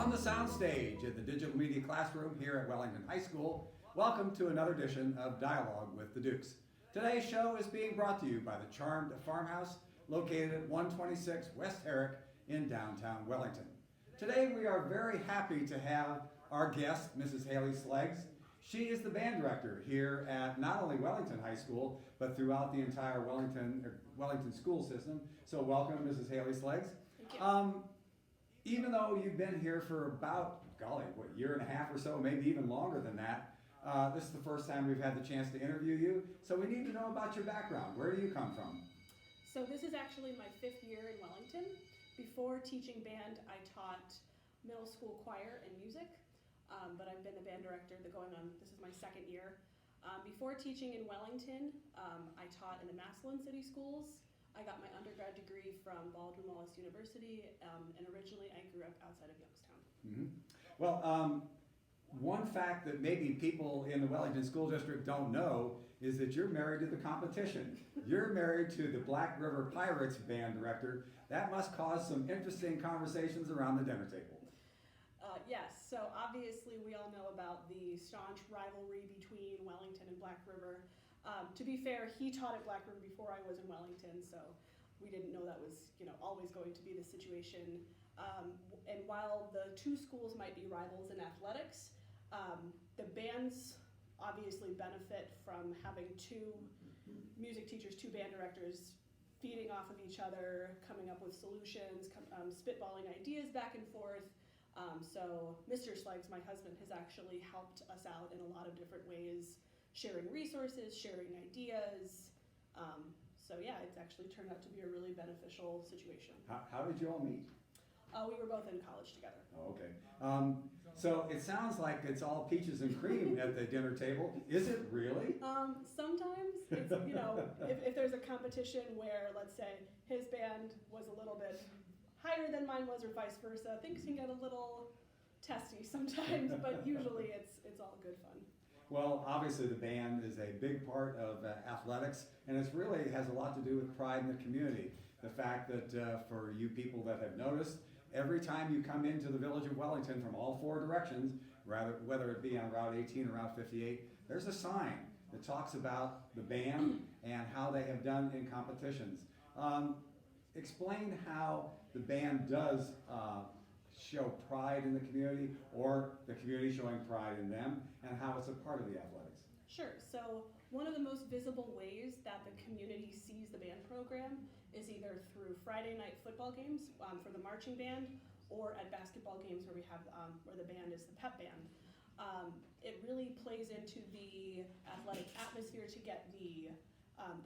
From the soundstage at the Digital Media Classroom here at Wellington High School, welcome to another edition of Dialogue with the Dukes. Today's show is being brought to you by the Charmed Farmhouse, located at 126 West Herrick in downtown Wellington. Today we are very happy to have our guest, Mrs. Haley Sleggs. She is the band director here at not only Wellington High School, but throughout the entire Wellington school system. So welcome, Mrs. Haley Sleggs. Thank you. Even though you've been here for about, golly, what, year and a half or so, maybe even longer than that, this is the first time we've had the chance to interview you. So we need to know about your background. Where do you come from? So this is actually my 5th year in Wellington. Before teaching band, I taught middle school choir and music, but I've been the band director this is my 2nd year. Before teaching in Wellington, I taught in the Massillon City Schools. I got my undergrad degree from Baldwin Wallace University, and originally I grew up outside of Youngstown. Mm-hmm. Well, one fact that maybe people in the Wellington School District don't know is that you're married to the competition. You're married to the Black River Pirates band director. That must cause some interesting conversations around the dinner table. Yes, so obviously we all know about the staunch rivalry between Wellington and Black River. To be fair, he taught at Black River before I was in Wellington, so we didn't know that was always going to be the situation. And while the two schools might be rivals in athletics, the bands obviously benefit from having two music teachers, two band directors, feeding off of each other, coming up with solutions, spitballing ideas back and forth. So Mr. Sleggs, my husband, has actually helped us out in a lot of different ways, sharing resources, sharing ideas. So yeah, it's actually turned out to be a really beneficial situation. How did you all meet? We were both in college together. Oh, okay. So it sounds like it's all peaches and cream at the dinner table. Is it really? Sometimes it's, if there's a competition where, let's say, his band was a little bit higher than mine was or vice versa, things can get a little testy sometimes, but usually it's all good fun. Well, obviously the band is a big part of athletics, and it really has a lot to do with pride in the community. The fact that for you people that have noticed, every time you come into the village of Wellington from all 4 directions, whether it be on Route 18 or Route 58, there's a sign that talks about the band and how they have done in competitions. Explain how the band does show pride in the community, or the community showing pride in them, and how it's a part of the athletics. Sure. So one of the most visible ways that the community sees the band program is either through Friday night football games for the marching band, or at basketball games where we have where the band is the pep band. It really plays into the athletic atmosphere to get the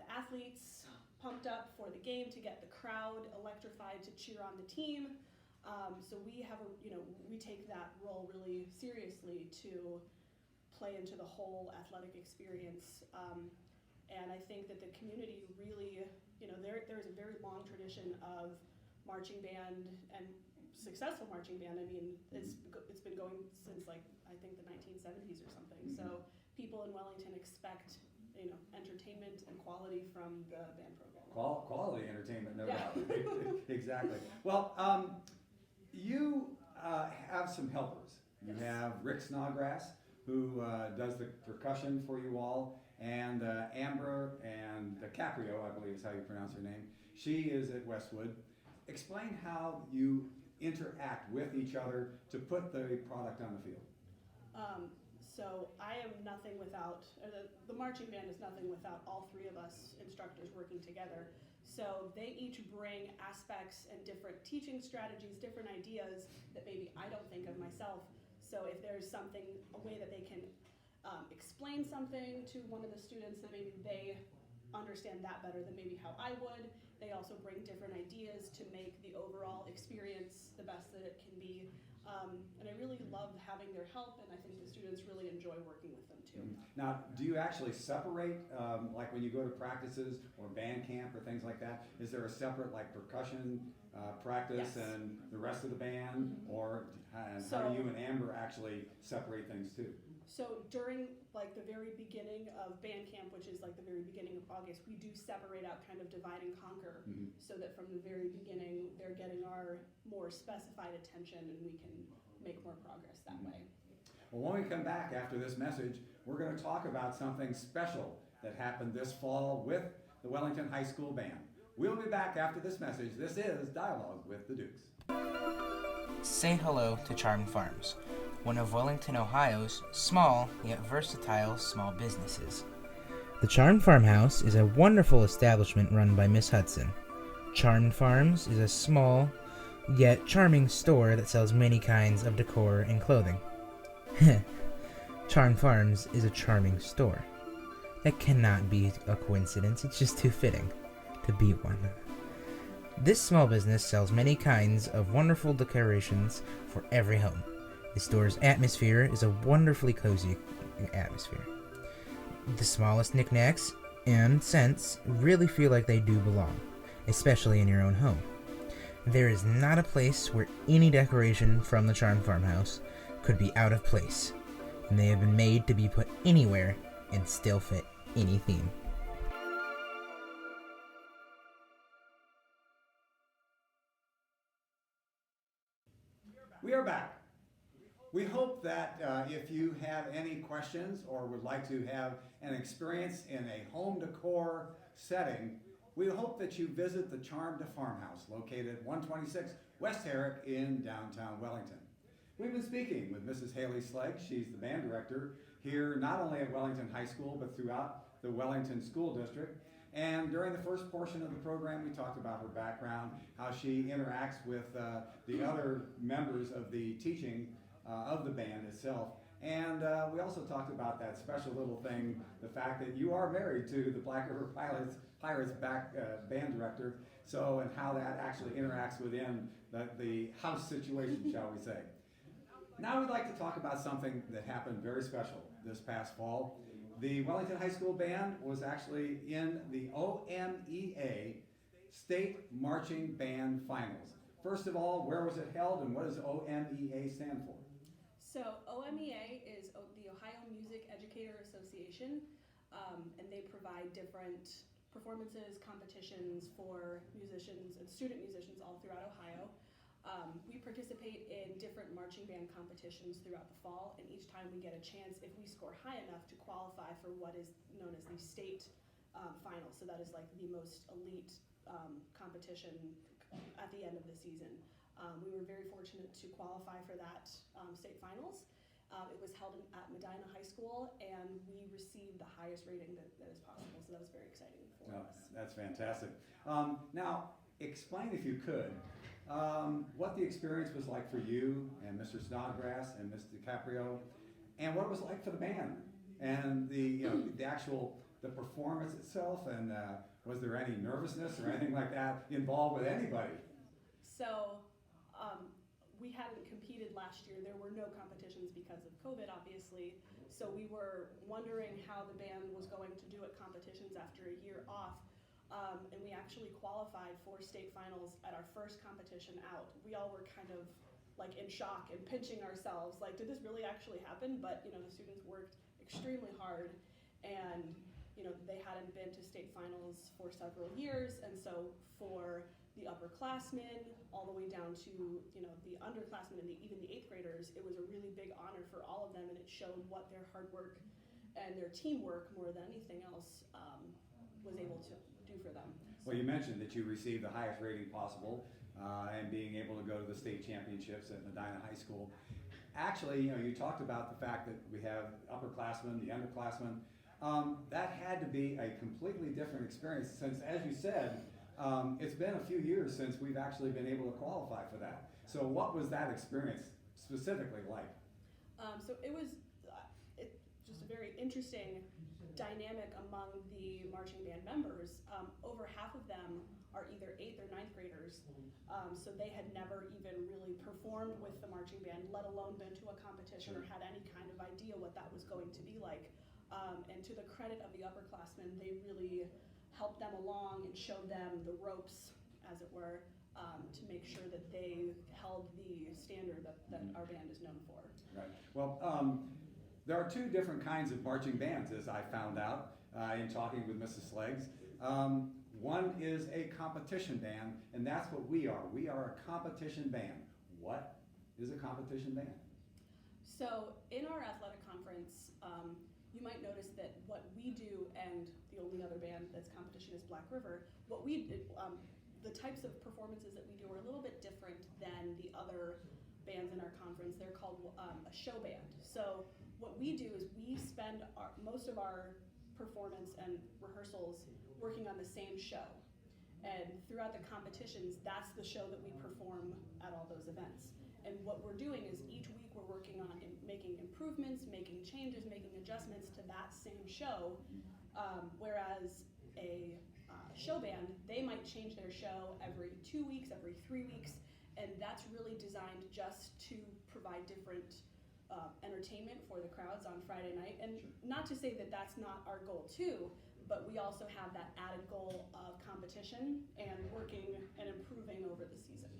athletes pumped up for the game, to get the crowd electrified to cheer on the team. So we have we take that role really seriously to play into the whole athletic experience. And I think that the community really, there's a very long tradition of marching band and successful marching band. I mean, it's been going since I think the 1970s or something. So people in Wellington expect entertainment and quality from the band program. Quality entertainment, no doubt. Exactly. Well, you have some helpers. You have Rick Snodgrass, who does the percussion for you all, and Amber and DiCaprio, I believe is how you pronounce her name. She is at Westwood. Explain how you interact with each other to put the product on the field. So I am nothing without, the marching band is nothing without all 3 of us instructors working together. So they each bring aspects and different teaching strategies, different ideas that maybe I don't think of myself. So if there's a way that they can explain something to one of the students that maybe they understand that better than maybe how I would, they also bring different ideas to make the overall experience the best that it can be. And I really love having their help, and I think the students really enjoy working with them too. Now, do you actually separate, like when you go to practices or band camp or things like that, is there a separate percussion practice and the rest of the band, or how do you and Amber actually separate things too? So during the very beginning of band camp, which is the very beginning of August, we do separate out, kind of divide and conquer, so that from the very beginning they're getting our more specified attention, and we can make more progress that way. Well, when we come back after this message, we're going to talk about something special that happened this fall with the Wellington High School Band. We'll be back after this message. This is Dialogue with the Dukes. Say hello to Charmed Farms, one of Wellington, Ohio's small yet versatile small businesses. The Charmed Farmhouse is a wonderful establishment run by Miss Hudson. Charmed Farms is a small yet charming store that sells many kinds of decor and clothing. Charmed Farms is a charming store. That cannot be a coincidence, it's just too fitting to be one. This small business sells many kinds of wonderful decorations for every home. The store's atmosphere is a wonderfully cozy atmosphere. The smallest knickknacks and scents really feel like they do belong, especially in your own home. There is not a place where any decoration from the Charmed Farmhouse could be out of place, and they have been made to be put anywhere and still fit any theme. We are back. We hope that if you have any questions or would like to have an experience in a home decor setting, we hope that you visit the Charmed Farmhouse located at 126 West Herrick in downtown Wellington. We've been speaking with Mrs. Haley Sleggs. She's the band director here not only at Wellington High School but throughout the Wellington School District. And during the first portion of the program, we talked about her background, how she interacts with the other members of the teaching of the band itself. And we also talked about that special little thing, the fact that you are married to the Black River Pirates band director, so, and how that actually interacts within the house situation, shall we say. Now we'd like to talk about something that happened very special this past fall. The Wellington High School Band was actually in the OMEA State Marching Band Finals. First of all, where was it held and what does OMEA stand for? So OMEA is the Ohio Music Educator Association, and they provide different performances, competitions for musicians and student musicians all throughout Ohio. We participate in different marching band competitions throughout the fall, and each time we get a chance, if we score high enough, to qualify for what is known as the state finals. So that is like the most elite competition at the end of the season. We were very fortunate to qualify for that state finals. It was held at Medina High School, and we received the highest rating that is possible, so that was very exciting for us. That's fantastic. Now, explain if you could, what the experience was like for you and Mr. Snodgrass and Mr. DiCaprio, and what it was like for the band, and the performance itself, and was there any nervousness or anything like that involved with anybody? So, we hadn't competed last year. There were no competitions because of COVID, obviously. So we were wondering how the band was going to do at competitions after a year off. And we actually qualified for state finals at our first competition out. We all were kind of like in shock and pinching ourselves, like, did this really actually happen? But, you know, the students worked extremely hard, and, you know, they hadn't been to state finals for several years. And so for the upperclassmen all the way down to, you know, the underclassmen and even the 8th graders, it was a really big honor for all of them, and it showed what their hard work and their teamwork more than anything else was able to do for them. Well, you mentioned that you received the highest rating possible and being able to go to the state championships at Medina High School. Actually, you know, you talked about the fact that we have upperclassmen, the underclassmen. That had to be a completely different experience since, as you said, it's been a few years since we've actually been able to qualify for that. So what was that experience specifically like? So it was just a very interesting dynamic among the marching band members. Over half of them are either 8th or 9th graders, so they had never even really performed with the marching band, let alone been to a competition or had any kind of idea what that was going to be like. And to the credit of the upperclassmen, they really helped them along and showed them the ropes, as it were, to make sure that they held the standard that our band is known for. Right. Well, there are two different kinds of marching bands, as I found out in talking with Mrs. Sleggs. One is a competition band, and that's what we are. We are a competition band. What? is a competition band? So in our athletic conference, you might notice that what we do, and the only other band that's competition is Black River, the types of performances that we do are a little bit different than the other bands in our conference. They're called a show band. So what we do is we spend most of our performance and rehearsals working on the same show. And throughout the competitions, that's the show that we perform at all those events. And what we're doing is each week we're working on making improvements, making changes, making adjustments to that same show. Whereas a show band, they might change their show every 2 weeks, every 3 weeks, and that's really designed just to provide different entertainment for the crowds on Friday night. And not to say that that's not our goal too, but we also have that added goal of competition and working and improving over the season.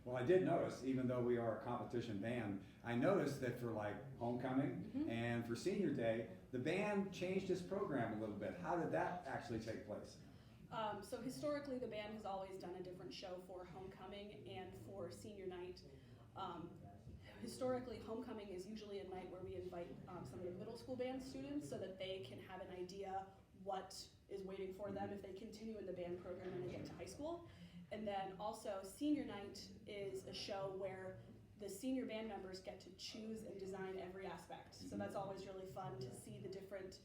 Well, I did notice, even though we are a competition band, I noticed that for like homecoming and for senior day, the band changed its program a little bit. How did that actually take place? So historically, the band has always done a different show for homecoming and for senior night. Historically, homecoming is usually a night where we invite some of the middle school band students so that they can have an idea what is waiting for them if they continue in the band program when they get to high school. And then also senior night is a show where the senior band members get to choose and design every aspect. So that's always really fun to see the different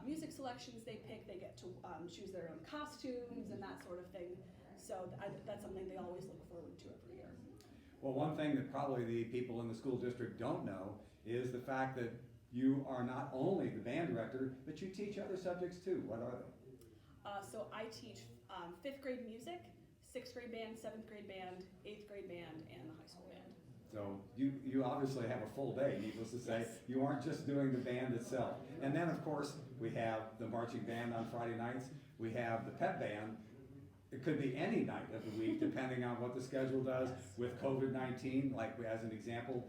music selections they pick. They get to choose their own costumes and that sort of thing. So that's something they always look forward to every year. Well, one thing that probably the people in the school district don't know is the fact that you are not only the band director, but you teach other subjects too. What are they? So I teach 5th grade music, 6th grade band, 7th grade band, 8th grade band, and the high school band. So you obviously have a full day, needless to say. Yes. You aren't just doing the band itself. And then, of course, we have the marching band on Friday nights. We have the pep band. It could be any night of the week, depending on what the schedule does. With COVID-19, like as an example,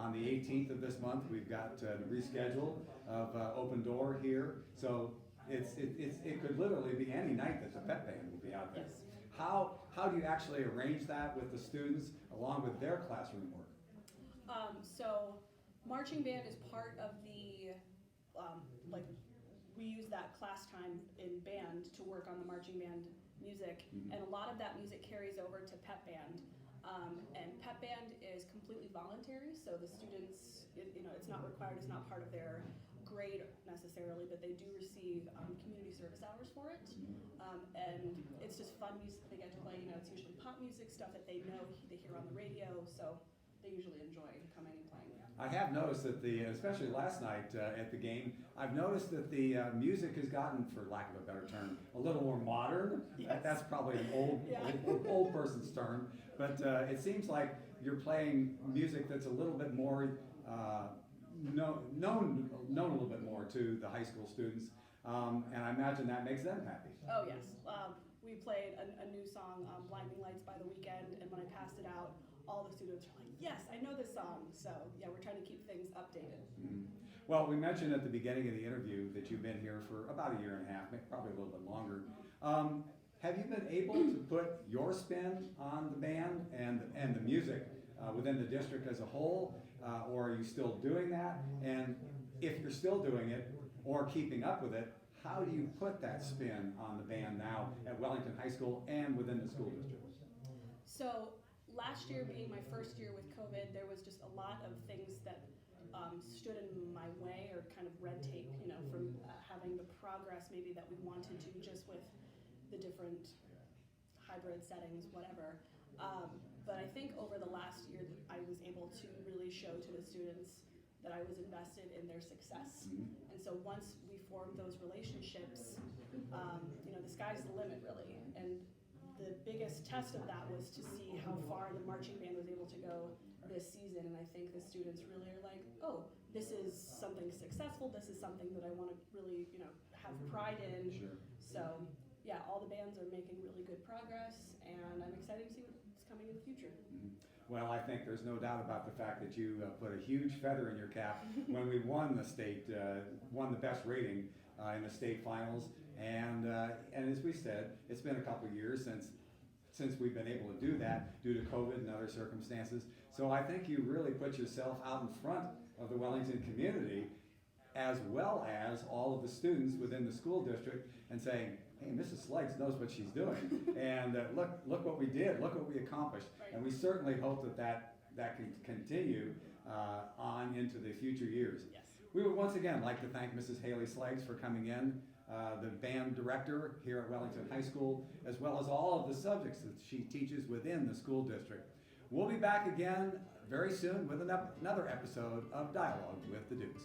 on the 18th of this month, we've got the reschedule of Open Door here. So it could literally be any night that the pep band will be out there. Yes. How do you actually arrange that with the students along with their classroom work? So marching band is part of the, we use that class time in band to work on the marching band music, and a lot of that music carries over to pep band. And pep band is completely voluntary, so the students, it's not required, it's not part of their grade necessarily, but they do receive community service hours for it. And it's just fun music they get to play. It's usually pop music, stuff that they know, they hear on the radio, so they usually enjoy coming and playing. I have noticed that especially last night at the game, I've noticed that the music has gotten, for lack of a better term, a little more modern. Yes. That's probably an old person's term, but it seems like you're playing music that's a little bit more known a little bit more to the high school students, and I imagine that makes them happy. Oh yes, we played a new song, Blinding Lights by The Weeknd, and when I passed it out, all the students were like, yes, I know this song. So yeah, we're trying to keep things updated. Well, we mentioned at the beginning of the interview that you've been here for about a year and a half, probably a little bit longer. Have you been able to put your spin on the band and the music within the district as a whole, or are you still doing that? And if you're still doing it or keeping up with it, how do you put that spin on the band now at Wellington High School and within the school district? So last year being my first year with COVID, there was just a lot of things that stood in my way, or kind of red tape, from having the progress maybe that we wanted to, just with the different hybrid settings, whatever. But I think over the last year, I was able to really show to the students that I was invested in their success. And so once we formed those relationships, the sky's the limit, really. And the biggest test of that was to see how far the marching band was able to go this season, and I think the students really are like, oh, this is something successful, this is something that I want to really, have pride in. Sure. So yeah, all the bands are making really good progress, and I'm excited to see what's coming in the future. Well, I think there's no doubt about the fact that you put a huge feather in your cap when we won the best rating in the state finals. And as we said, it's been a couple of years since we've been able to do that due to COVID and other circumstances. So I think you really put yourself out in front of the Wellington community, as well as all of the students within the school district, and saying, hey, Mrs. Sleggs knows what she's doing. And look what we did, look what we accomplished. Right. And we certainly hope that can continue on into the future years. Yes. We would once again like to thank Mrs. Haley Sleggs for coming in, the band director here at Wellington High School, as well as all of the subjects that she teaches within the school district. We'll be back again very soon with another episode of Dialogue with the Dukes.